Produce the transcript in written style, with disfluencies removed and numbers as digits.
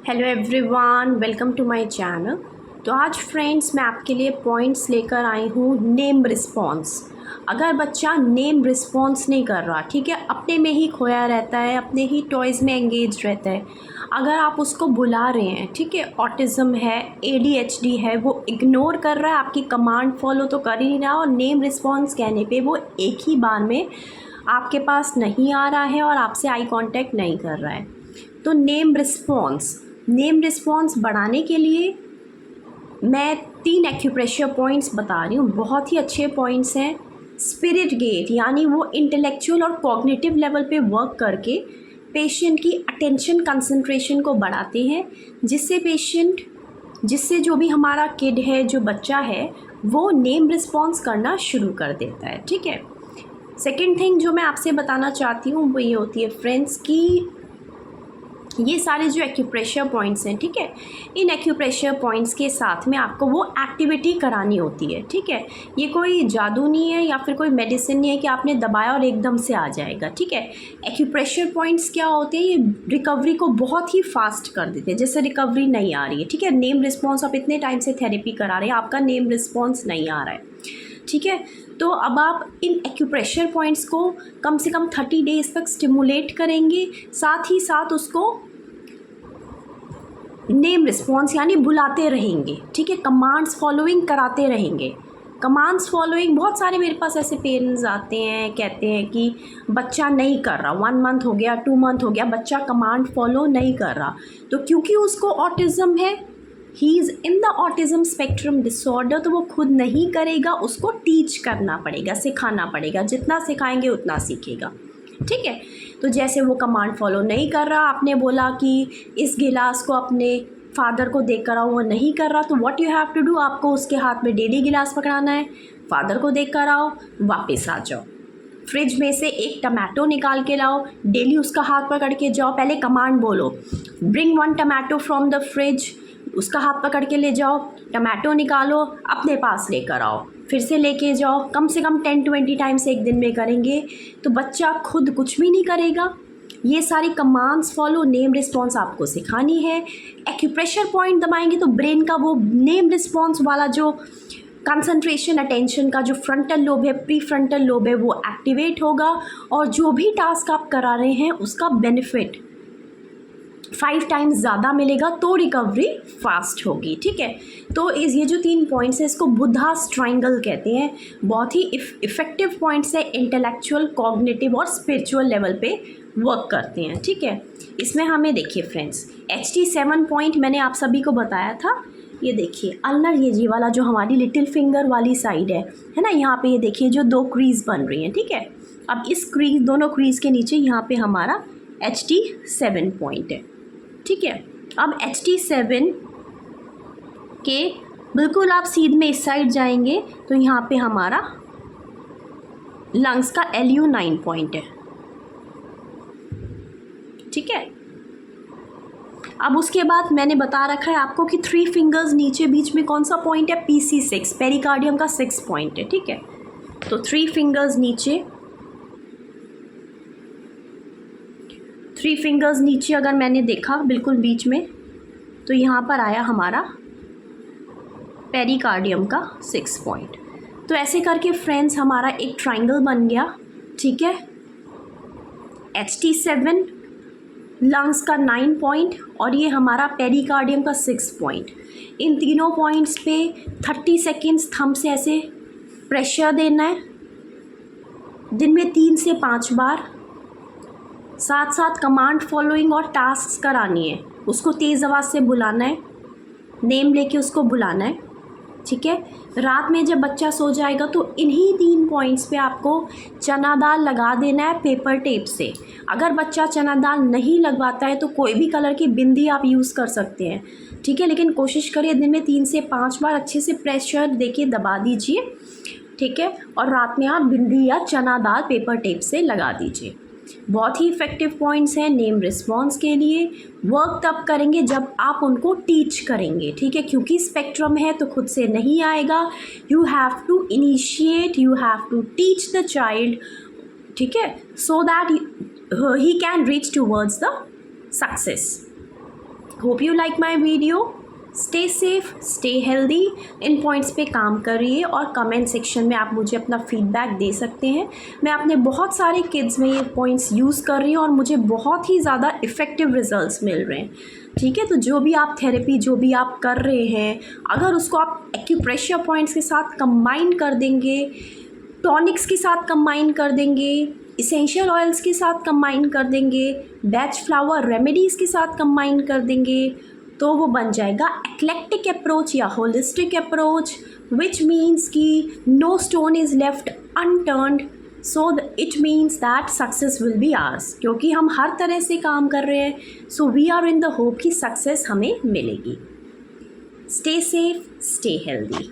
Hello everyone, welcome to my channel. तो आज friends मैं आपके लिए पॉइंट्स लेकर आई हूँ नेम रिस्पॉन्स। अगर बच्चा नेम रिस्पॉन्स नहीं कर रहा, ठीक है, अपने में ही खोया रहता है, अपने ही टॉयज़ में एंगेज रहता है, अगर आप उसको बुला रहे हैं, ठीक है, ऑटिज़म है, ADHD है, वो इग्नोर कर रहा है, आपकी कमांड फॉलो तो कर ही नहीं रहा, और नेम रिस्पॉन्स कहने पे वो एक ही बार में आपके पास नहीं आ रहा है और आपसे आई कांटेक्ट नहीं कर रहा है। तो नेम रिस्पॉन्स बढ़ाने के लिए मैं 3 एक्यूप्रेशर पॉइंट्स बता रही हूँ। बहुत ही अच्छे पॉइंट्स हैं। स्पिरिट गेट, यानी वो इंटेलेक्चुअल और कॉग्निटिव लेवल पे वर्क करके पेशेंट की अटेंशन कंसंट्रेशन को बढ़ाते हैं, जिससे जो भी हमारा किड है, जो बच्चा है, वो नेम रिस्पॉन्स करना शुरू कर देता है। ठीक है। सेकेंड थिंग जो मैं आपसे बताना चाहती हूँ वो ये होती है फ्रेंड्स कि ये सारे जो एक्यूप्रेशर पॉइंट्स हैं, ठीक है, इन एक्यूप्रेशर पॉइंट्स के साथ में आपको वो एक्टिविटी करानी होती है। ठीक है। ये कोई जादू नहीं है या फिर कोई मेडिसिन नहीं है कि आपने दबाया और एकदम से आ जाएगा। ठीक है। एक्यूप्रेशर पॉइंट्स क्या होते हैं, ये रिकवरी को बहुत ही फास्ट कर देते हैं। जैसे रिकवरी नहीं आ रही है, ठीक है, नेम रिस्पॉन्स, आप इतने टाइम से थेरेपी करा रहे हैं, आपका नेम रिस्पॉन्स नहीं आ रहा है, ठीक है, तो अब आप इन एक्यूप्रेशर पॉइंट्स को कम से कम 30 डेज तक स्टिमुलेट करेंगे, साथ ही साथ उसको नेम रिस्पॉन्स यानी बुलाते रहेंगे। ठीक है। कमांड्स फॉलोइंग कराते रहेंगे। कमांड्स फॉलोइंग, बहुत सारे मेरे पास ऐसे पेरेंट्स आते हैं, कहते हैं कि बच्चा नहीं कर रहा, 1 मंथ हो गया, 2 मंथ हो गया, बच्चा कमांड फॉलो नहीं कर रहा। तो क्योंकि उसको ऑटिज़म है, he is in the autism spectrum disorder, तो वो खुद नहीं करेगा, उसको टीच करना पड़ेगा, सिखाना पड़ेगा। जितना सिखाएंगे उतना सीखेगा। ठीक है। तो जैसे वो कमांड फॉलो नहीं कर रहा, आपने बोला कि इस गिलास को अपने फादर को देख कर आओ, वो नहीं कर रहा, तो what you have to do, आपको उसके हाथ में डेली गिलास पकड़ाना है, फादर को देख कर आओ, वापस आ जाओ, फ्रिज में से एक टमाटो निकाल के लाओ, डेली उसका हाथ पकड़ के जाओ, पहले कमांड बोलो, bring 1 tomato from the fridge, उसका हाथ पकड़ के ले जाओ, टमाटो निकालो, अपने पास लेकर आओ, फिर से लेके जाओ, कम से कम 10-20 टाइम्स एक दिन में करेंगे तो बच्चा खुद कुछ भी नहीं करेगा। ये सारी कमांड्स फॉलो, नेम रिस्पॉन्स आपको सिखानी है। एक्यूप्रेशर पॉइंट दबाएंगे तो ब्रेन का वो नेम रिस्पॉन्स वाला जो कंसंट्रेशन, अटेंशन का जो फ्रंटल लोब है, प्री फ्रंटल लोब है, वो एक्टिवेट होगा और जो भी टास्क आप करा रहे हैं उसका बेनिफिट 5 टाइम्स ज़्यादा मिलेगा, तो रिकवरी फास्ट होगी। ठीक है। तो ये जो 3 पॉइंट्स हैं, इसको बुद्धास ट्रायंगल कहते हैं। बहुत ही इफ़ेक्टिव पॉइंट्स है, इंटेलेक्चुअल, कॉग्निटिव और स्पिरिचुअल लेवल पे वर्क करते हैं। ठीक है। इसमें हमें देखिए फ्रेंड्स, HT7 पॉइंट मैंने आप सभी को बताया था। ये देखिए अल्नर ये वाला जो हमारी लिटिल फिंगर वाली साइड है ना, यहाँ पे ये देखिए जो 2 क्रीज बन रही हैं। ठीक है। अब इस दोनों क्रीज के नीचे यहाँ पे हमारा HT7 पॉइंट है। ठीक है। अब HT7 के बिल्कुल आप सीध में इस साइड जाएंगे तो यहाँ पे हमारा लंग्स का LU9 पॉइंट है। ठीक है। अब उसके बाद मैंने बता रखा है आपको कि 3 फिंगर्स नीचे बीच में कौन सा पॉइंट है, PC6, पेरिकार्डियम का 6 पॉइंट है। ठीक है। तो 3 फिंगर्स नीचे अगर मैंने देखा बिल्कुल बीच में, तो यहाँ पर आया हमारा पेरिकार्डियम का 6 पॉइंट। तो ऐसे करके फ्रेंड्स हमारा एक ट्रायंगल बन गया। ठीक है। HT7, लंग्स का 9 पॉइंट और ये हमारा पेरिकार्डियम का 6 पॉइंट। इन तीनों पॉइंट्स पे 30 सेकेंड्स थंब से ऐसे प्रेशर देना है, दिन में 3 से 5 बार। साथ साथ कमांड फॉलोइंग और टास्क करानी है, उसको तेज़ आवाज़ से बुलाना है, नेम लेके उसको बुलाना है। ठीक है। रात में जब बच्चा सो जाएगा तो इन्हीं 3 पॉइंट्स पे आपको चना दाल लगा देना है पेपर टेप से। अगर बच्चा चना दाल नहीं लगवाता है तो कोई भी कलर की बिंदी आप यूज़ कर सकते हैं। ठीक है। लेकिन कोशिश करिए दिन में 3 से 5 बार अच्छे से प्रेशर देके दबा दीजिए। ठीक है। और रात में आप बिंदी या चना दाल पेपर टेप से लगा दीजिए। बहुत ही इफ़ेक्टिव पॉइंट्स हैं नेम रिस्पॉन्स के लिए। वर्क तब करेंगे जब आप उनको टीच करेंगे। ठीक है। क्योंकि स्पेक्ट्रम है तो खुद से नहीं आएगा। You have to initiate, you have to teach the child. ठीक है। So that he can reach towards the success. Hope you like my video. Stay safe, stay healthy. इन पॉइंट्स पे काम करिए और कमेंट सेक्शन में आप मुझे अपना फीडबैक दे सकते हैं। मैं अपने बहुत सारे किड्स में ये पॉइंट्स यूज़ कर रही हूँ और मुझे बहुत ही ज़्यादा इफ़ेक्टिव रिजल्ट्स मिल रहे हैं। ठीक है, तो जो भी आप थेरेपी जो भी आप कर रहे हैं, अगर उसको आप एक्यूप्रेशर पॉइंट्स के साथ कंबाइन कर देंगे, टॉनिक्स के साथ कंबाइन कर देंगे, इसेंशियल ऑयल्स के साथ कंबाइन कर देंगे, बैच फ्लावर रेमेडीज़ के साथ कंबाइन कर देंगे, तो वो बन जाएगा एक्लेक्टिक अप्रोच या होलिस्टिक अप्रोच, विच मीन्स कि no stone is left unturned. So it means that success will be ours, क्योंकि हम हर तरह से काम कर रहे हैं। So we are in the hope कि सक्सेस हमें मिलेगी। Stay safe, stay healthy.